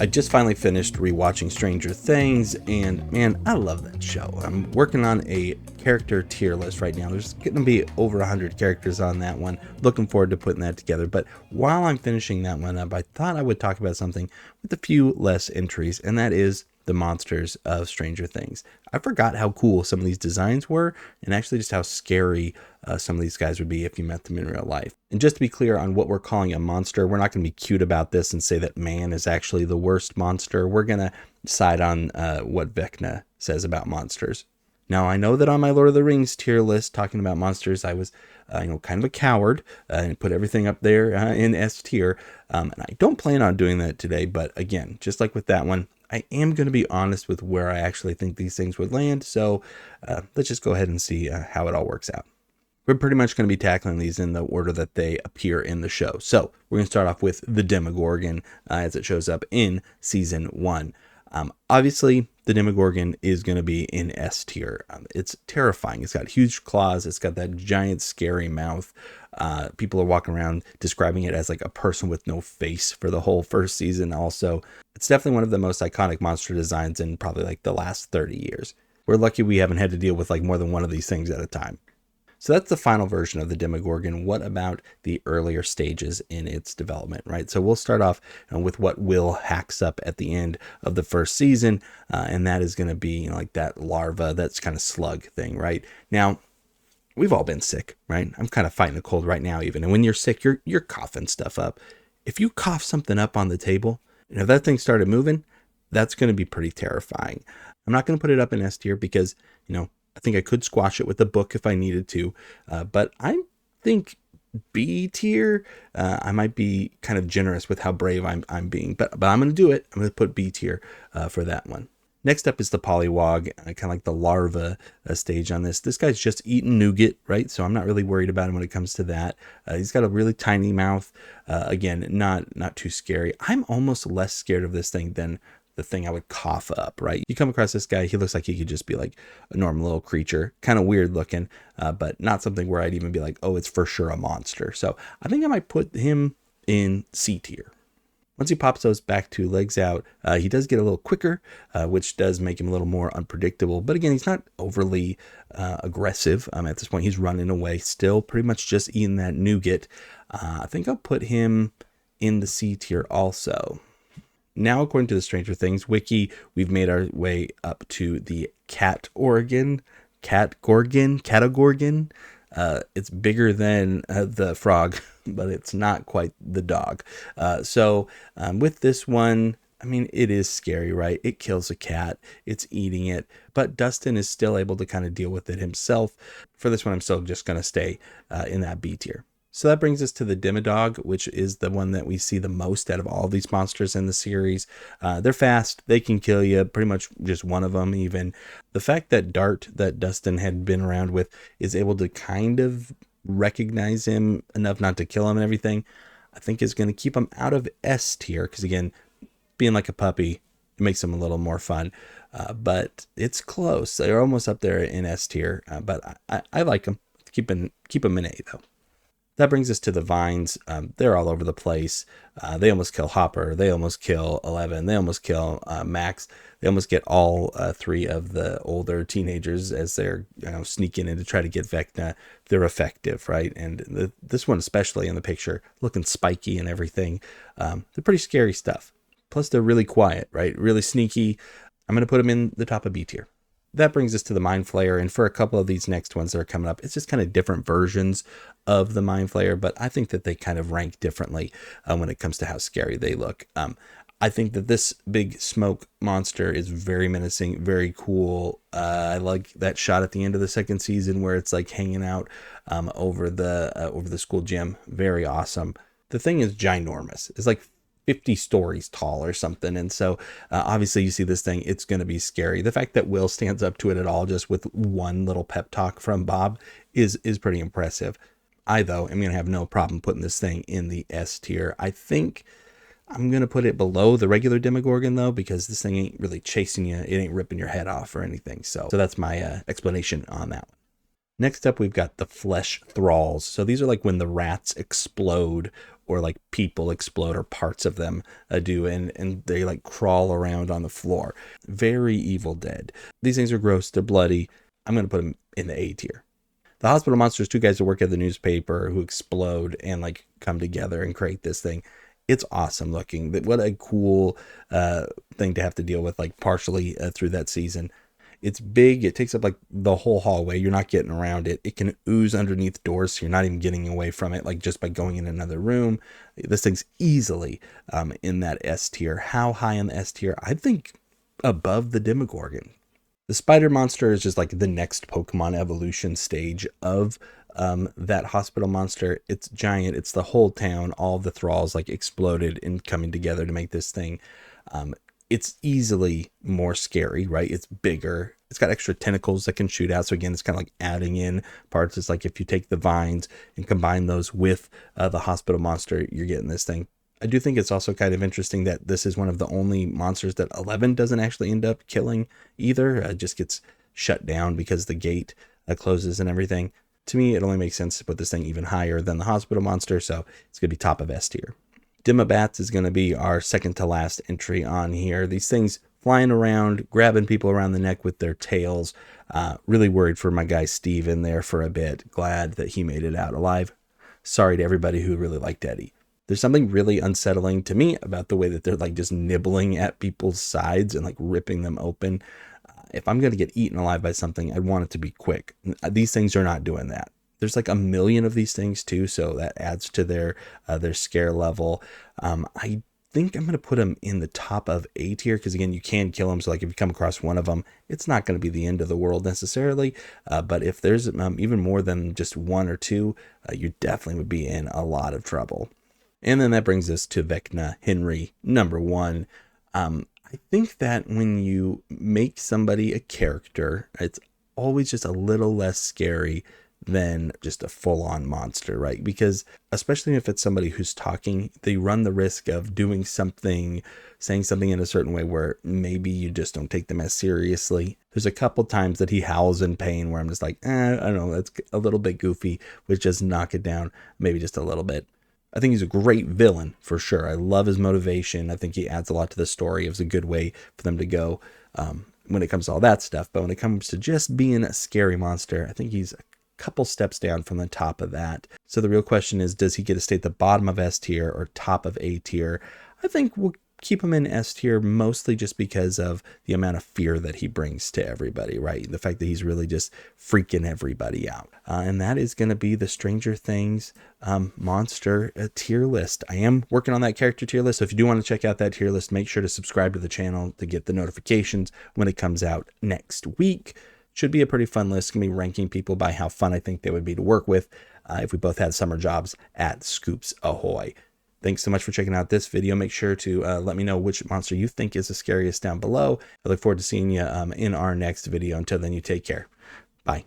I just finally finished rewatching Stranger Things, and man, I love that show. I'm working on a character tier list right now. There's going to be over 100 characters on that one. Looking forward to putting that together. But while I'm finishing that one up, I thought I would talk about something with a few less entries, and that is the monsters of Stranger Things. I forgot how cool some of these designs were, and actually just how scary some of these guys would be if you met them in real life. And just to be clear on what we're calling a monster, we're not going to be cute about this and say that man is actually the worst monster. We're going to decide on what Vecna says about monsters. Now, I know that on my Lord of the Rings tier list, talking about monsters, I was kind of a coward and put everything up there in S tier. And I don't plan on doing that today. But again, just like with that one, I am going to be honest with where I actually think these things would land. So let's just go ahead and see how it all works out. We're pretty much going to be tackling these in the order that they appear in the show. So we're going to start off with the Demogorgon as it shows up in season 1. Obviously, the Demogorgon is going to be in S tier. It's terrifying. It's got huge claws. It's got that giant, scary mouth. People are walking around describing it as like a person with no face for the whole first season. Also, it's definitely one of the most iconic monster designs in probably like the last 30 years. We're lucky we haven't had to deal with like more than one of these things at a time. So that's the final version of the Demogorgon. What about the earlier stages in its development, right? So we'll start off with what Will hacks up at the end of the first season, and that is going to be like that larva, that's kind of slug thing, right? Now, we've all been sick, right? I'm kind of fighting a cold right now even. And when you're sick, you're coughing stuff up. If you cough something up on the table, and if that thing started moving, that's going to be pretty terrifying. I'm not going to put it up in S tier because, I think I could squash it with a book if I needed to, but I think B tier, I might be kind of generous with how brave I'm being, but I'm going to do it. I'm going to put B tier for that one. Next up is the Pollywog, kind of like the larva stage on this. This guy's just eating nougat, right? So I'm not really worried about him when it comes to that. He's got a really tiny mouth. Again, not too scary. I'm almost less scared of this thing than the thing I would cough up, right? You come across this guy, he looks like he could just be like a normal little creature, kind of weird looking, but not something where I'd even be like, oh, it's for sure a monster. So I think I might put him in C tier. Once he pops those back 2 legs out, he does get a little quicker, which does make him a little more unpredictable. But again, he's not overly aggressive. At this point, he's running away, still pretty much just eating that nougat. I think I'll put him in the C tier also. Now, according to the Stranger Things wiki, we've made our way up to the Catogorgon. It's bigger than the frog, but it's not quite the dog. So with this one, I mean, it is scary, right? It kills a cat. It's eating it. But Dustin is still able to kind of deal with it himself. For this one, I'm still just going to stay in that B tier. So that brings us to the Demodog, which is the one that we see the most out of all of these monsters in the series. They're fast. They can kill you. Pretty much just one of them even. The fact that Dart, that Dustin had been around with, is able to kind of recognize him enough not to kill him and everything, I think is going to keep him out of S tier. Because again, being like a puppy, it makes him a little more fun. But it's close. They're almost up there in S tier. But I like them. Keep them in A though. That brings us to the vines. They're all over the place. They almost kill Hopper. They almost kill 11. They almost kill Max. They almost get all 3 of the older teenagers as they're sneaking in to try to get Vecna. They're effective, right? And this one especially in the picture, looking spiky and everything. They're pretty scary stuff. Plus they're really quiet, right? Really sneaky. I'm going to put them in the top of B tier. That brings us to the Mind Flayer, and for a couple of these next ones that are coming up, it's just kind of different versions of the Mind Flayer, but I think that they kind of rank differently when it comes to how scary they look. I think that this big smoke monster is very menacing, very cool. I like that shot at the end of the second season where it's like hanging out over the school gym. Very awesome. The thing is ginormous. It's like 50 stories tall or something. And so obviously you see this thing, it's going to be scary. The fact that Will stands up to it at all just with one little pep talk from Bob is pretty impressive. I, though, am going to have no problem putting this thing in the S tier. I think I'm going to put it below the regular Demogorgon, though, because this thing ain't really chasing you. It ain't ripping your head off or anything. So that's my explanation on that one. Next up, we've got the flesh thralls. So these are like when the rats explode or like people explode or parts of them do, and they like crawl around on the floor. Very Evil Dead. These things are gross, they're bloody. I'm going to put them in the A tier. The hospital monsters, two guys who work at the newspaper who explode and like come together and create this thing. It's awesome looking. What a cool thing to have to deal with, like partially through that season. It's big. It takes up like the whole hallway. You're not getting around it. It can ooze underneath doors, so you're not even getting away from it, like just by going in another room. This thing's easily in that S tier. How high in the S tier? I think above the Demogorgon. The spider monster is just like the next Pokemon evolution stage of that hospital monster. It's giant. It's the whole town. All the Thralls like exploded and coming together to make this thing. It's easily more scary, right? It's bigger. It's got extra tentacles that can shoot out. So again, it's kind of like adding in parts. It's like if you take the vines and combine those with the hospital monster, you're getting this thing. I do think it's also kind of interesting that this is one of the only monsters that 11 doesn't actually end up killing either. It just gets shut down because the gate closes and everything. To me, it only makes sense to put this thing even higher than the hospital monster, so it's going to be top of S tier. Demobats is going to be our second to last entry on here. These things flying around, grabbing people around the neck with their tails. Really worried for my guy Steve in there for a bit. Glad that he made it out alive. Sorry to everybody who really liked Eddie. There's something really unsettling to me about the way that they're like just nibbling at people's sides and like ripping them open. If I'm going to get eaten alive by something, I want it to be quick. These things are not doing that. There's like a million of these things too, so that adds to their scare level. I think I'm going to put them in the top of A tier because, again, you can kill them. So like if you come across one of them, it's not going to be the end of the world necessarily. But if there's even more than just one or two, you definitely would be in a lot of trouble. And then that brings us to Vecna Henry, number 1. I think that when you make somebody a character, it's always just a little less scary than just a full-on monster, right? Because especially if it's somebody who's talking, they run the risk of doing something, saying something in a certain way where maybe you just don't take them as seriously. There's a couple times that he howls in pain where I'm just like, I don't know, that's a little bit goofy, which just knock it down maybe just a little bit. I think he's a great villain for sure. I love his motivation. I think he adds a lot to the story. It was a good way for them to go when it comes to all that stuff. But when it comes to just being a scary monster, I think he's a couple steps down from the top of that. So the real question is, does he get to stay at the bottom of S tier or top of A tier? I think we'll keep him in S tier mostly just because of the amount of fear that he brings to everybody, right? The fact that he's really just freaking everybody out. And that is going to be the Stranger Things monster tier list. I am working on that character tier list. So if you do want to check out that tier list, make sure to subscribe to the channel to get the notifications when it comes out next week. Should be a pretty fun list. It's going to be ranking people by how fun I think they would be to work with if we both had summer jobs at Scoops Ahoy. Thanks so much for checking out this video. Make sure to let me know which monster you think is the scariest down below. I look forward to seeing you in our next video. Until then, you take care. Bye.